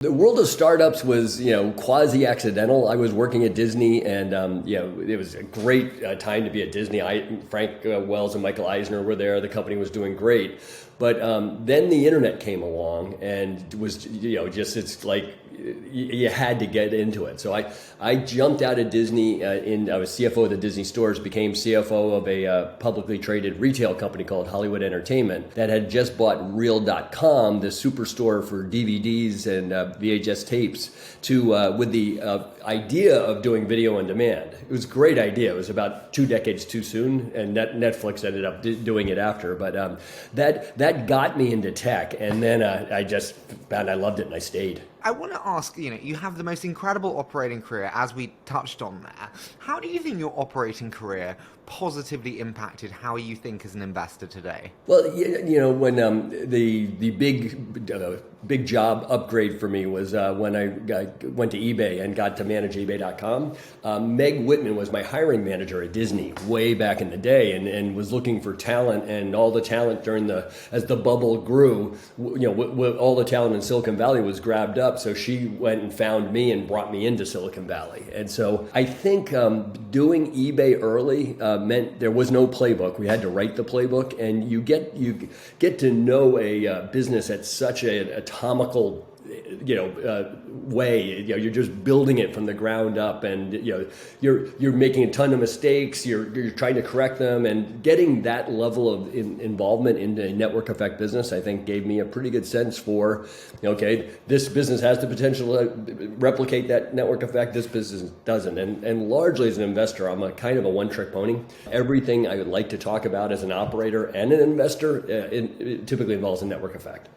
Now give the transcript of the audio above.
The world of startups was, quasi accidental. I was working at Disney, and it was a great time to be at Disney. Frank Wells and Michael Eisner were there. The company was doing great, but then the internet came along, and was, just it's like you had to get into it. So I jumped out of Disney. I was CFO of the Disney stores, became CFO of a publicly traded retail company called Hollywood Entertainment that had just bought Reel.com, the superstore for DVDs and VHS tapes, with the idea of doing video on demand. It was a great idea. It was about 2 decades too soon, and Netflix ended up doing it after. But that got me into tech, and then I just found I loved it, and I stayed. I want to ask, you have the most incredible operating career, as we touched on there. How do you think your operating career positively impacted how you think as an investor today? Well, when the big job upgrade for me was when I went to eBay and got to manage eBay.com. Meg Whitman was my hiring manager at Disney way back in the day, and was looking for talent, and all the talent as the bubble grew, all the talent in Silicon Valley was grabbed up. So she went and found me and brought me into Silicon Valley. And so I think doing eBay early meant there was no playbook. We had to write the playbook, and you get to know a business at such an atomical way. You're just building it from the ground up, and you're making a ton of mistakes. You're trying to correct them, and getting that level of involvement in the network effect business, I think, gave me a pretty good sense for, okay, this business has the potential to replicate that network effect. This business doesn't, and largely as an investor, I'm a kind of a one-trick pony. Everything I would like to talk about as an operator and an investor, it typically involves a network effect.